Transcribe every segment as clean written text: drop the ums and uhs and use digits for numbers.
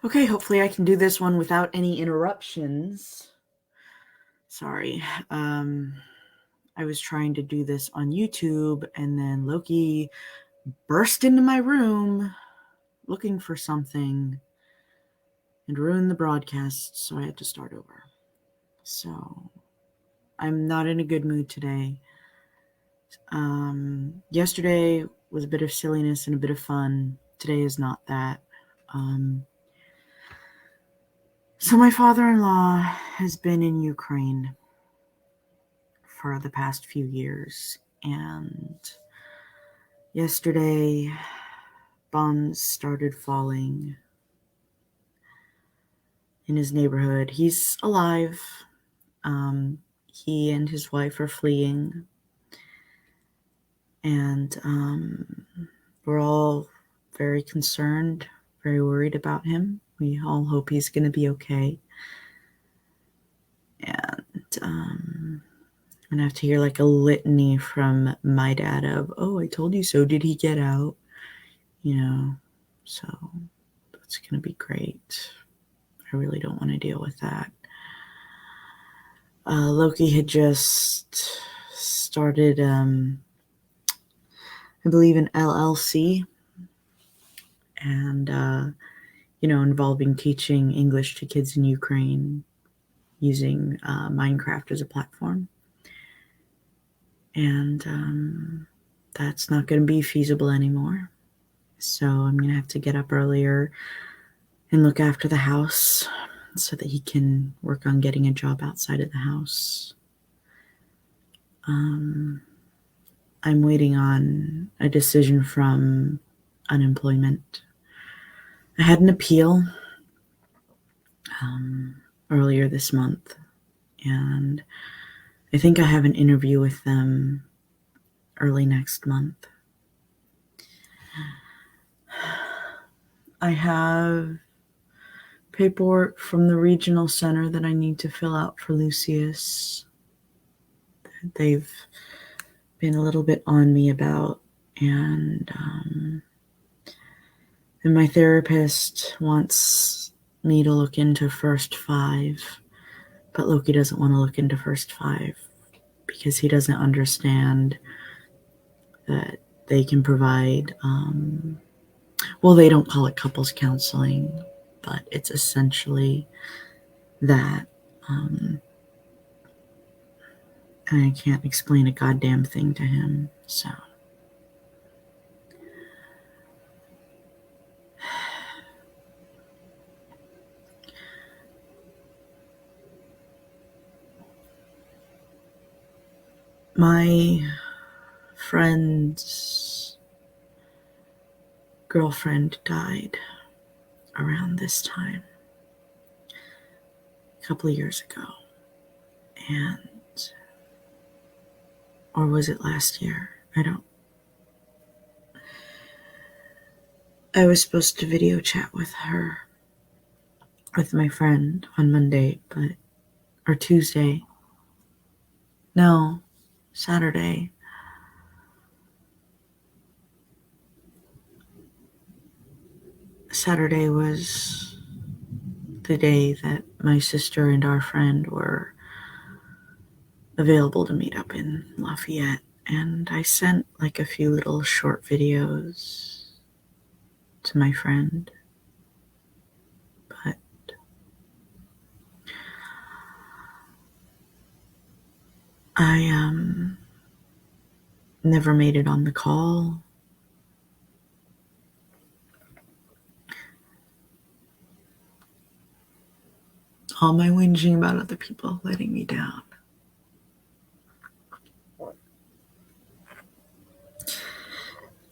Okay, hopefully I can do this one without any interruptions. Sorry. I was trying to do this on YouTube and then Loki burst into my room looking for something and ruined the broadcast, so I had to start over. So, I'm not in a good mood today. Yesterday was a bit of silliness and a bit of fun. Today is not that. So my father-in-law has been in Ukraine for the past few years, and yesterday bombs started falling in his neighborhood. He's alive. He and his wife are fleeing, and we're all very concerned, very worried about him. We all hope he's going to be okay. And I'm going to have to hear like a litany from my dad of, oh, I told you so. Did he get out? So that's going to be great. I really don't want to deal with that. Loki had just started, I believe, an LLC, and, involving teaching English to kids in Ukraine using Minecraft as a platform. And that's not going to be feasible anymore. So I'm going to have to get up earlier and look after the house so that he can work on getting a job outside of the house. I'm waiting on a decision from unemployment. I had an appeal earlier this month, and I think I have an interview with them early next month. I have paperwork from the regional center that I need to fill out for Lucius. They've been a little bit on me about, and my therapist wants me to look into First 5, but Loki doesn't want to look into First 5 because he doesn't understand that they can provide, they don't call it couples counseling, but it's essentially that. And I can't explain a goddamn thing to him, so. My friend's girlfriend died around this time, a couple of years ago, or was it last year? I was supposed to video chat with my friend on Monday, or Tuesday. No, Saturday. Saturday was the day that my sister and our friend were available to meet up in Lafayette, and I sent like a few little short videos to my friend, but I never made it on the call. All my whinging about other people letting me down.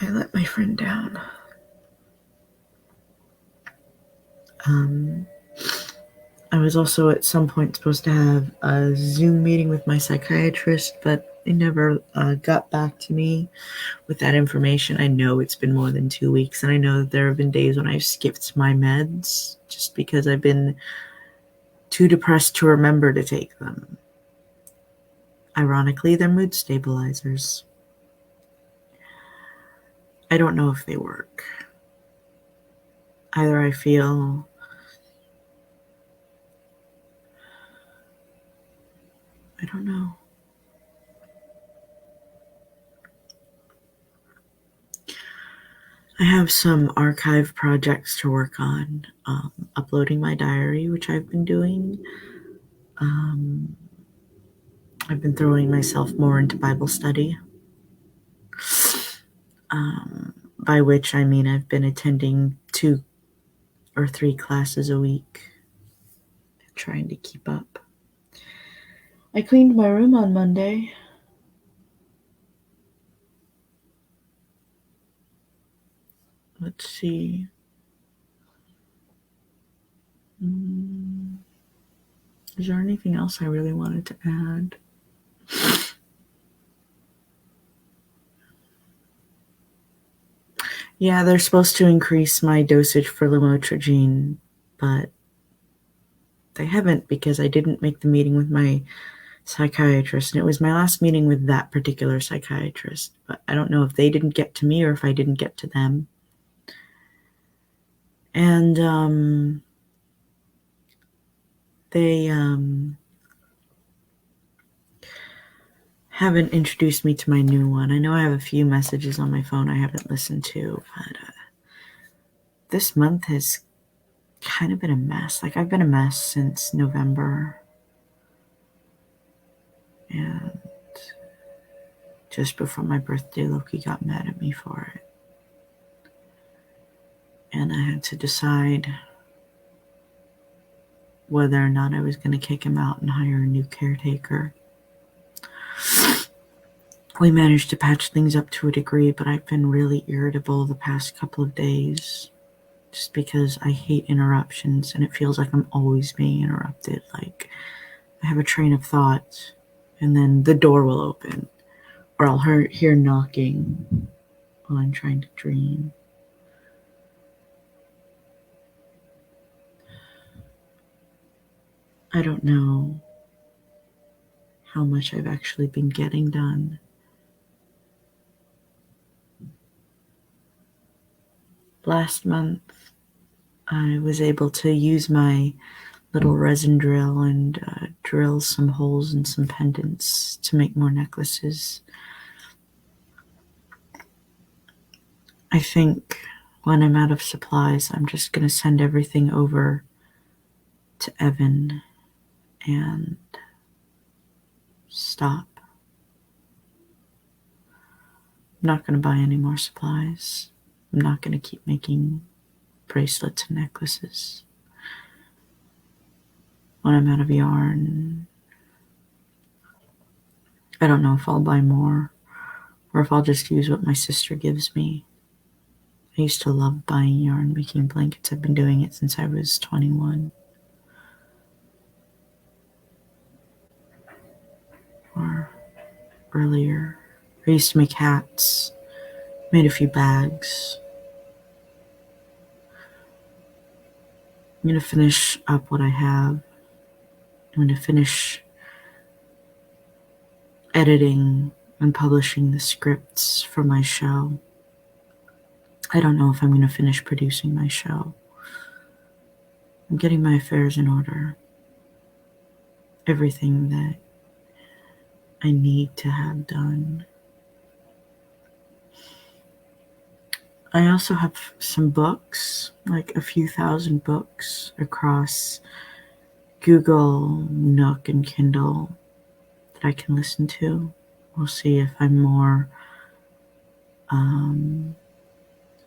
I let my friend down. I was also at some point supposed to have a Zoom meeting with my psychiatrist, but they never got back to me with that information. I know it's been more than 2 weeks, and I know that there have been days when I've skipped my meds just because I've been too depressed to remember to take them. Ironically, they're mood stabilizers. I don't know if they work. Either I feel I don't know. I have some archive projects to work on. Uploading my diary, which I've been doing. I've been throwing myself more into Bible study. By which I mean I've been attending 2 or 3 classes a week, trying to keep up. I cleaned my room on Monday. Let's see. Is there anything else I really wanted to add? Yeah, they're supposed to increase my dosage for lamotrigine, but they haven't because I didn't make the meeting with my psychiatrist, and it was my last meeting with that particular psychiatrist. But I don't know if they didn't get to me or if I didn't get to them. And they haven't introduced me to my new one. I know I have a few messages on my phone I haven't listened to, but this month has kind of been a mess. Like, I've been a mess since November. And just before my birthday, Loki got mad at me for it. And I had to decide whether or not I was going to kick him out and hire a new caretaker. We managed to patch things up to a degree, but I've been really irritable the past couple of days just because I hate interruptions and it feels like I'm always being interrupted. Like, I have a train of thought and then the door will open, or I'll hear knocking while I'm trying to dream. I don't know how much I've actually been getting done. Last month, I was able to use my little resin drill and drill some holes in some pendants to make more necklaces. I think when I'm out of supplies, I'm just going to send everything over to Evan and stop. I'm not going to buy any more supplies. I'm not going to keep making bracelets and necklaces. When I'm out of yarn, I don't know if I'll buy more or if I'll just use what my sister gives me. I used to love buying yarn, making blankets. I've been doing it since I was 21. Or earlier. I used to make hats, made a few bags. I'm going to finish up what I have. I'm going to finish editing and publishing the scripts for my show. I don't know if I'm going to finish producing my show. I'm getting my affairs in order. Everything that I need to have done. I also have some books, like a few thousand books across Google, Nook, and Kindle that I can listen to. We'll see if I'm more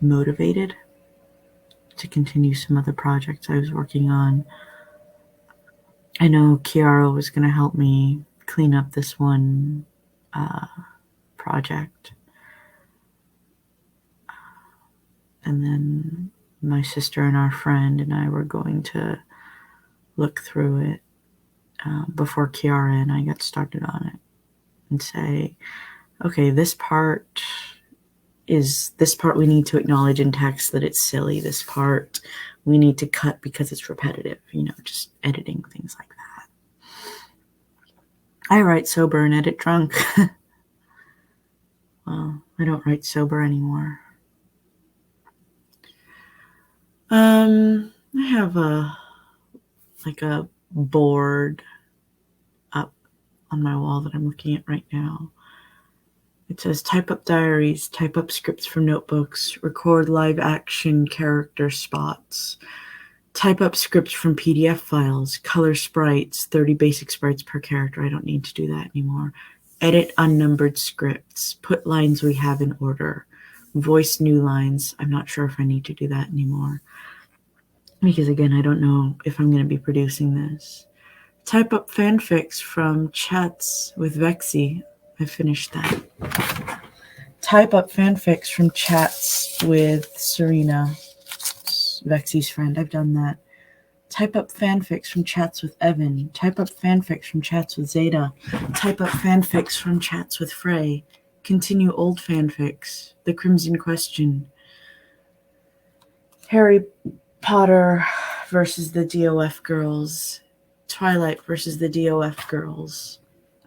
motivated to continue some other projects I was working on. I know Kiara was going to help me clean up this one project. And then my sister and our friend and I were going to look through it before Kiara and I got started on it and say, okay, this part we need to acknowledge in text that it's silly. This part we need to cut because it's repetitive, just editing, things like that. I write sober and edit drunk. Well, I don't write sober anymore. I have a board up on my wall that I'm looking at right now. It says type up diaries, type up scripts from notebooks, record live action character spots, type up scripts from PDF files, color sprites, 30 basic sprites per character. I don't need to do that anymore. Edit unnumbered scripts, put lines we have in order, voice new lines. I'm not sure if I need to do that anymore, because again, I don't know if I'm going to be producing this. Type up fanfics from chats with Vexy. I finished that. Type up fanfics from chats with Serena, Vexy's friend. I've done that. Type up fanfics from chats with Evan. Type up fanfics from chats with Zeta. Type up fanfics from chats with Frey. Continue old fanfics. The Crimson Question. Harry Potter versus the DOF girls. Twilight versus the DOF girls.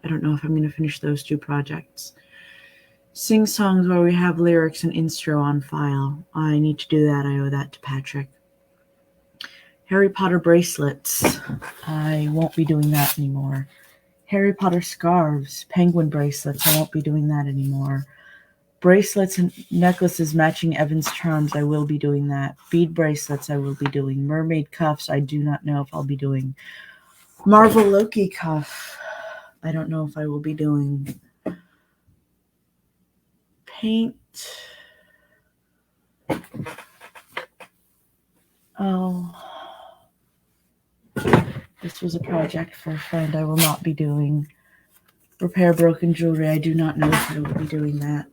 I don't know if I'm going to finish those two projects. Sing songs where we have lyrics and intro on file. I need to do that. I owe that to Patrick. Harry Potter bracelets. I won't be doing that anymore. Harry Potter scarves. Penguin bracelets. I won't be doing that anymore. Bracelets and necklaces matching Evan's charms. I will be doing that. Bead bracelets. I will be doing. Mermaid cuffs. I do not know if I'll be doing. Marvel Loki cuff. I don't know if I will be doing. Paint. Oh. This was a project for a friend. I will not be doing. Repair broken jewelry. I do not know if I will be doing that.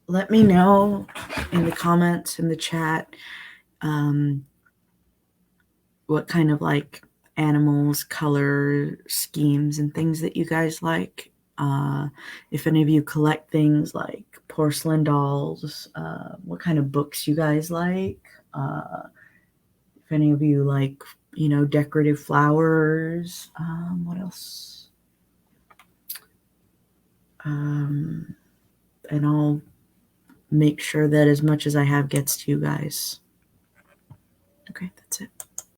Let me know in the comments, in the chat, what kind of like animals, color schemes, and things that you guys like. If any of you collect things like porcelain dolls, what kind of books you guys like. If any of you like, decorative flowers. What else? And I'll make sure that as much as I have gets to you guys. Okay, that's it.